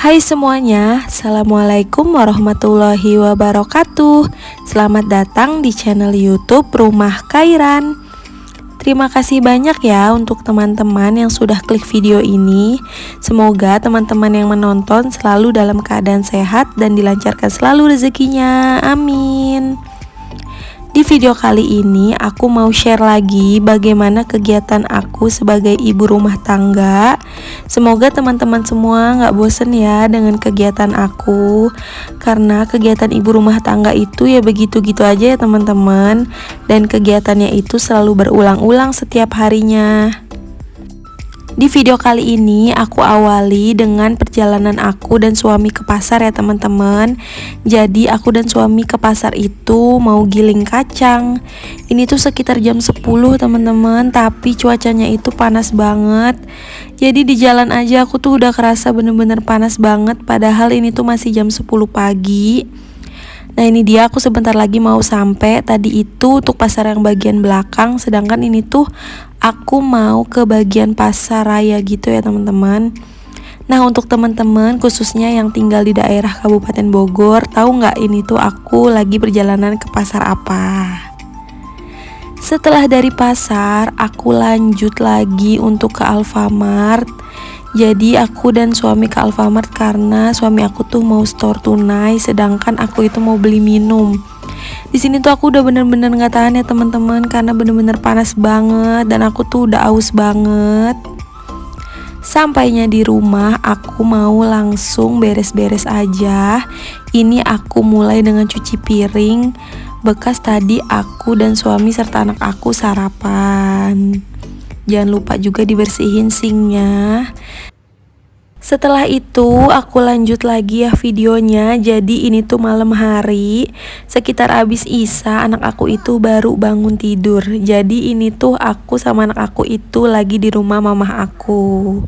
Hai semuanya, Assalamualaikum warahmatullahi wabarakatuh. Selamat datang di channel YouTube Rumah Khairan. Terima kasih banyak ya untuk teman-teman yang sudah klik video ini. Semoga teman-teman yang menonton selalu dalam keadaan sehat dan dilancarkan selalu rezekinya. Amin. Di video kali ini aku mau share lagi bagaimana kegiatan aku sebagai ibu rumah tangga. Semoga teman-teman semua gak bosen ya dengan kegiatan aku, karena kegiatan ibu rumah tangga itu ya begitu-gitu aja ya teman-teman. Dan kegiatannya itu selalu berulang-ulang setiap harinya. Di video kali ini aku awali dengan perjalanan aku dan suami ke pasar ya teman-teman. Jadi aku dan suami ke pasar itu mau giling kacang. Ini tuh sekitar jam 10 teman-teman, tapi cuacanya itu panas banget. Jadi di jalan aja aku tuh udah kerasa bener-bener panas banget, padahal ini tuh masih jam 10 pagi. Nah ini dia, aku sebentar lagi mau sampai. Tadi itu untuk pasar yang bagian belakang, sedangkan ini tuh aku mau ke bagian pasar raya gitu ya teman-teman. Nah untuk teman-teman khususnya yang tinggal di daerah Kabupaten Bogor, tahu nggak ini tuh aku lagi perjalanan ke pasar apa? Setelah dari pasar, aku lanjut lagi untuk ke Alfamart. Jadi aku dan suami ke Alfamart karena suami aku tuh mau store tunai, sedangkan aku itu mau beli minum. Di sini tuh aku udah bener-bener nggak tahan ya teman-teman, karena bener-bener panas banget dan aku tuh udah aus banget. Sampainya di rumah, aku mau langsung beres-beres aja. Ini aku mulai dengan cuci piring bekas tadi aku dan suami serta anak aku sarapan. Jangan lupa juga dibersihin sinknya. Setelah itu aku lanjut lagi ya videonya. Jadi ini tuh malam hari, sekitar abis Isya anak aku itu baru bangun tidur. Jadi ini tuh aku sama anak aku itu lagi di rumah mama aku.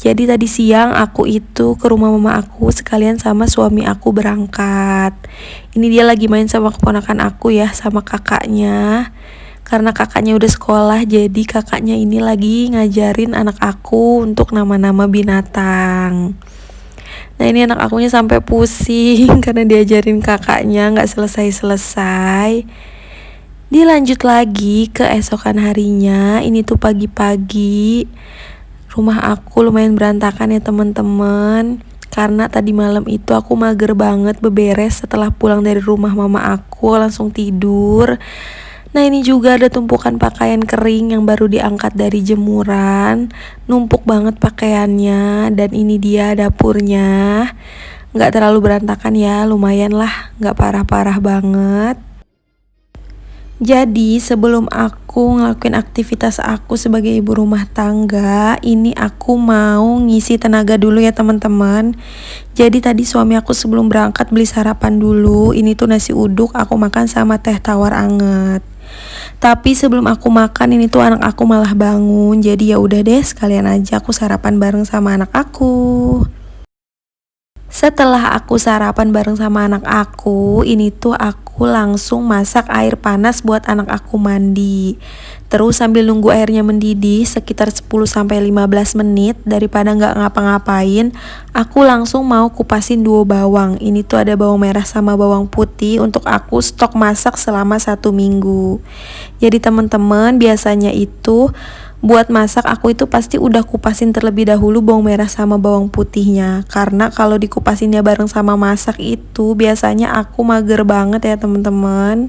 Jadi tadi siang aku itu ke rumah mama aku sekalian sama suami aku berangkat. Ini dia lagi main sama keponakan aku ya, sama kakaknya. Karena kakaknya udah sekolah, jadi kakaknya ini lagi ngajarin anak aku untuk nama-nama binatang. Nah ini anak akunya sampai pusing karena diajarin kakaknya gak selesai-selesai. Dilanjut lagi ke esokan harinya. Ini tuh pagi-pagi. Rumah aku lumayan berantakan ya teman-teman, karena tadi malam itu aku mager banget beberes. Setelah pulang dari rumah mama aku langsung tidur. Nah ini juga ada tumpukan pakaian kering yang baru diangkat dari jemuran. Numpuk banget pakaiannya. Dan ini dia dapurnya. Gak terlalu berantakan ya, lumayan lah, gak parah-parah banget. Jadi sebelum aku ngelakuin aktivitas aku sebagai ibu rumah tangga, ini aku mau ngisi tenaga dulu ya teman-teman. Jadi tadi suami aku sebelum berangkat beli sarapan dulu. Ini tuh nasi uduk, aku makan sama teh tawar anget. Tapi sebelum aku makan ini tuh anak aku malah bangun. Jadi ya udah deh, sekalian aja aku sarapan bareng sama anak aku. Setelah aku sarapan bareng sama anak aku, ini tuh aku langsung masak air panas buat anak aku mandi. Terus sambil nunggu airnya mendidih sekitar 10-15 menit, daripada nggak ngapa-ngapain, aku langsung mau kupasin 2 bawang. Ini tuh ada bawang merah sama bawang putih untuk aku stok masak selama 1 minggu. Jadi teman-teman biasanya itu buat masak aku itu pasti udah kupasin terlebih dahulu bawang merah sama bawang putihnya. Karena kalau dikupasinnya bareng sama masak itu biasanya aku mager banget ya teman-teman.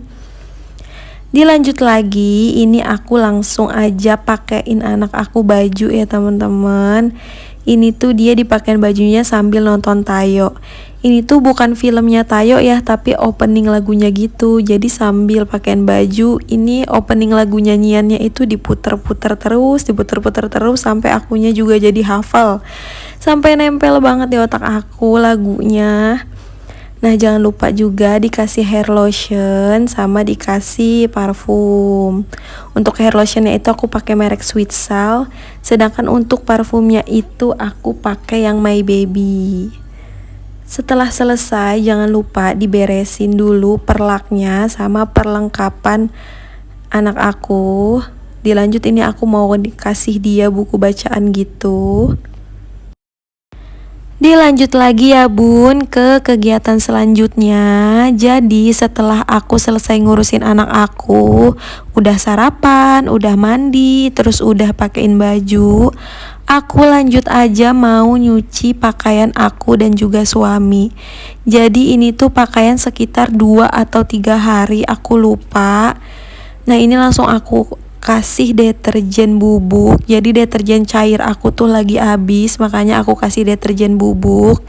Dilanjut lagi, ini aku langsung aja pakein anak aku baju ya teman-teman. Ini tuh dia dipakein bajunya sambil nonton Tayo. Ini tuh bukan filmnya Tayo ya, tapi opening lagunya gitu. Jadi sambil pakaian baju, ini opening lagu nyanyiannya itu diputer-puter terus sampai akunya juga jadi hafal. Sampai nempel banget di otak aku lagunya. Nah jangan lupa juga dikasih hair lotion sama dikasih parfum. Untuk hair lotionnya itu aku pakai merek Sweet Sal, sedangkan untuk parfumnya itu aku pakai yang My Baby. Setelah selesai jangan lupa diberesin dulu perlaknya sama perlengkapan anak aku. Dilanjut ini aku mau dikasih dia buku bacaan gitu. Dilanjut lagi ya bun ke kegiatan selanjutnya. Jadi setelah aku selesai ngurusin anak aku, udah sarapan, udah mandi, terus udah pakein baju, aku lanjut aja mau nyuci pakaian aku dan juga suami. Jadi ini tuh pakaian sekitar 2 atau 3 hari, aku lupa. Nah ini langsung aku kasih deterjen bubuk. Jadi deterjen cair aku tuh lagi habis, makanya aku kasih deterjen bubuk.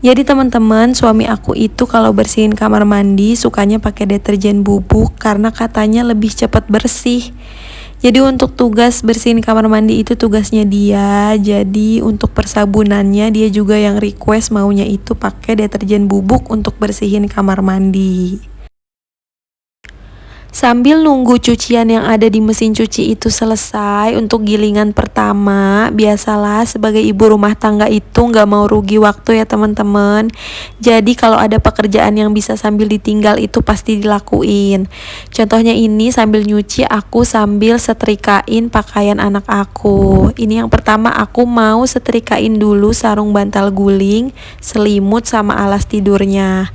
Jadi teman-teman, suami aku itu kalau bersihin kamar mandi sukanya pakai deterjen bubuk karena katanya lebih cepat bersih. Jadi untuk tugas bersihin kamar mandi itu tugasnya dia. Jadi untuk persabunannya dia juga yang request maunya itu pakai deterjen bubuk untuk bersihin kamar mandi. Sambil nunggu cucian yang ada di mesin cuci itu selesai untuk gilingan pertama, biasalah sebagai ibu rumah tangga itu nggak mau rugi waktu ya teman-teman. Jadi kalau ada pekerjaan yang bisa sambil ditinggal itu pasti dilakuin. Contohnya ini sambil nyuci aku sambil setrikain pakaian anak aku. Ini yang pertama aku mau setrikain dulu sarung bantal guling, selimut sama alas tidurnya.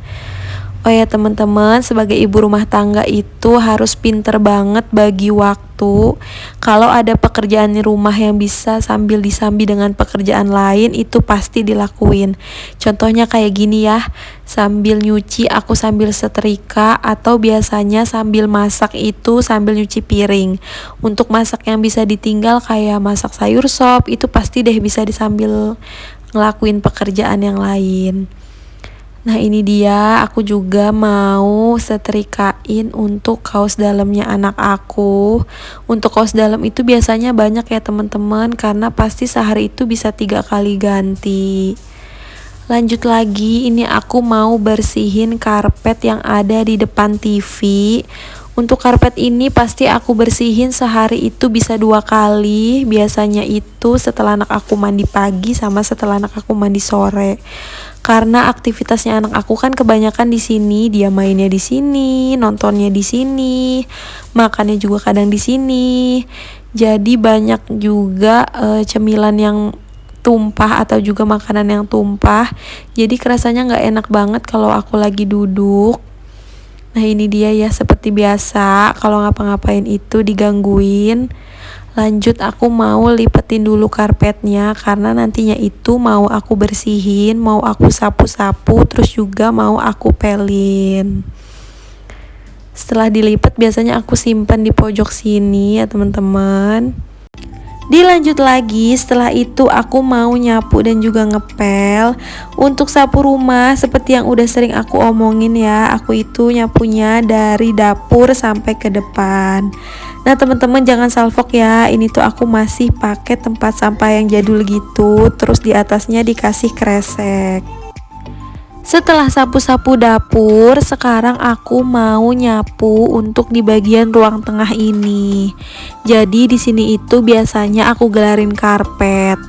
Oh ya teman-teman, sebagai ibu rumah tangga itu harus pinter banget bagi waktu. Kalau ada pekerjaan di rumah yang bisa sambil disambi dengan pekerjaan lain, itu pasti dilakuin. Contohnya kayak gini ya, sambil nyuci aku sambil setrika, atau biasanya sambil masak itu sambil nyuci piring. Untuk masak yang bisa ditinggal kayak masak sayur sop, itu pasti deh bisa disambil ngelakuin pekerjaan yang lain. Nah ini dia, aku juga mau setrikain untuk kaos dalamnya anak aku. Untuk kaos dalam itu biasanya banyak ya teman-teman, karena pasti sehari itu bisa 3 kali ganti. Lanjut lagi, ini aku mau bersihin karpet yang ada di depan TV. Untuk karpet ini pasti aku bersihin sehari itu bisa 2 kali. Biasanya itu setelah anak aku mandi pagi sama setelah anak aku mandi sore. Karena aktivitasnya anak aku kan kebanyakan di sini, dia mainnya di sini, nontonnya di sini, makannya juga kadang di sini. Jadi banyak juga cemilan yang tumpah atau juga makanan yang tumpah. Jadi kerasanya nggak enak banget kalau aku lagi duduk. Nah ini dia ya, seperti biasa kalau ngapa-ngapain itu digangguin. Lanjut aku mau lipetin dulu karpetnya karena nantinya itu mau aku bersihin, mau aku sapu-sapu, terus juga mau aku pelin. Setelah dilipet biasanya aku simpan di pojok sini ya teman-teman. Dilanjut lagi, setelah itu aku mau nyapu dan juga ngepel. Untuk sapu rumah seperti yang udah sering aku omongin ya, aku itu nyapunya dari dapur sampai ke depan. Nah teman-teman jangan salfok ya, ini tuh aku masih pakai tempat sampah yang jadul gitu, terus di atasnya dikasih kresek. Setelah sapu-sapu dapur, sekarang aku mau nyapu untuk di bagian ruang tengah ini. Jadi di sini itu biasanya aku gelarin karpet.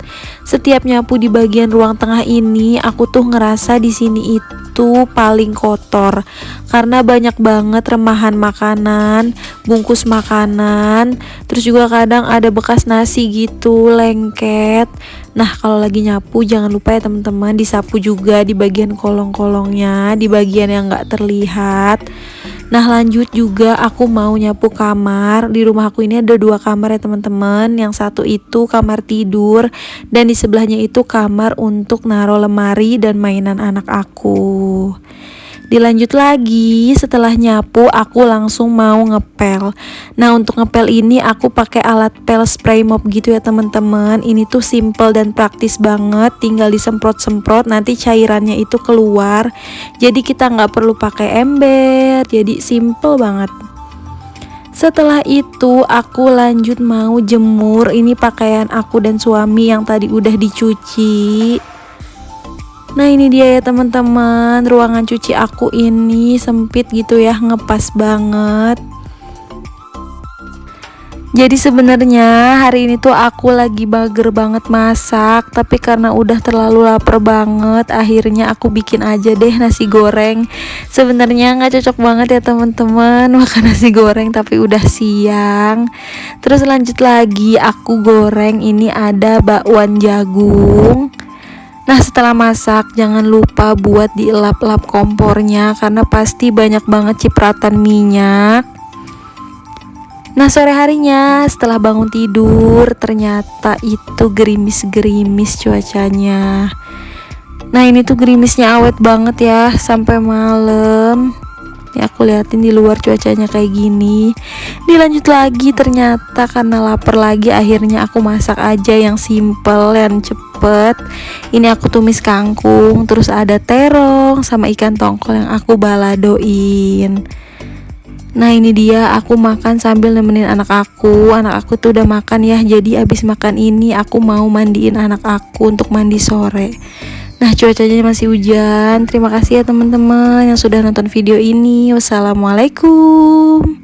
Setiap nyapu di bagian ruang tengah ini, aku tuh ngerasa di sini itu paling kotor karena banyak banget remahan makanan, bungkus makanan, terus juga kadang ada bekas nasi gitu, lengket. Nah kalau lagi nyapu jangan lupa ya teman-teman disapu juga di bagian kolong-kolongnya, di bagian yang gak terlihat. Nah lanjut juga aku mau nyapu kamar. Di rumah aku ini ada 2 kamar ya teman-teman. Yang satu itu kamar tidur dan di sebelahnya itu kamar untuk naruh lemari dan mainan anak aku. Dilanjut lagi, setelah nyapu aku langsung mau ngepel. Nah untuk ngepel ini aku pakai alat pel spray mop gitu ya teman-teman. Ini tuh simple dan praktis banget, tinggal disemprot-semprot nanti cairannya itu keluar. Jadi kita nggak perlu pakai ember, jadi simple banget. Setelah itu aku lanjut mau jemur ini pakaian aku dan suami yang tadi udah dicuci. Nah ini dia ya teman-teman, ruangan cuci aku ini sempit gitu ya, ngepas banget. Jadi sebenarnya hari ini tuh aku lagi bager banget masak, tapi karena udah terlalu lapar banget, akhirnya aku bikin aja deh nasi goreng. Sebenarnya nggak cocok banget ya teman-teman makan nasi goreng, tapi udah siang. Terus lanjut lagi, aku goreng ini ada bakwan jagung. Nah, setelah masak jangan lupa buat dielap-elap kompornya karena pasti banyak banget cipratan minyak. Nah, sore harinya setelah bangun tidur ternyata itu gerimis-gerimis cuacanya. Nah, ini tuh gerimisnya awet banget ya sampai malam. Ya, aku liatin di luar cuacanya kayak gini. Dilanjut lagi, ternyata karena lapar lagi akhirnya aku masak aja yang simple dan cepet. Ini aku tumis kangkung, terus ada terong sama ikan tongkol yang aku baladoin. Nah, ini dia aku makan sambil nemenin anak aku. Anak aku tuh udah makan ya. Jadi abis makan ini aku mau mandiin anak aku untuk mandi sore. Nah, cuacanya masih hujan. Terima kasih ya teman-teman yang sudah nonton video ini. Wassalamualaikum.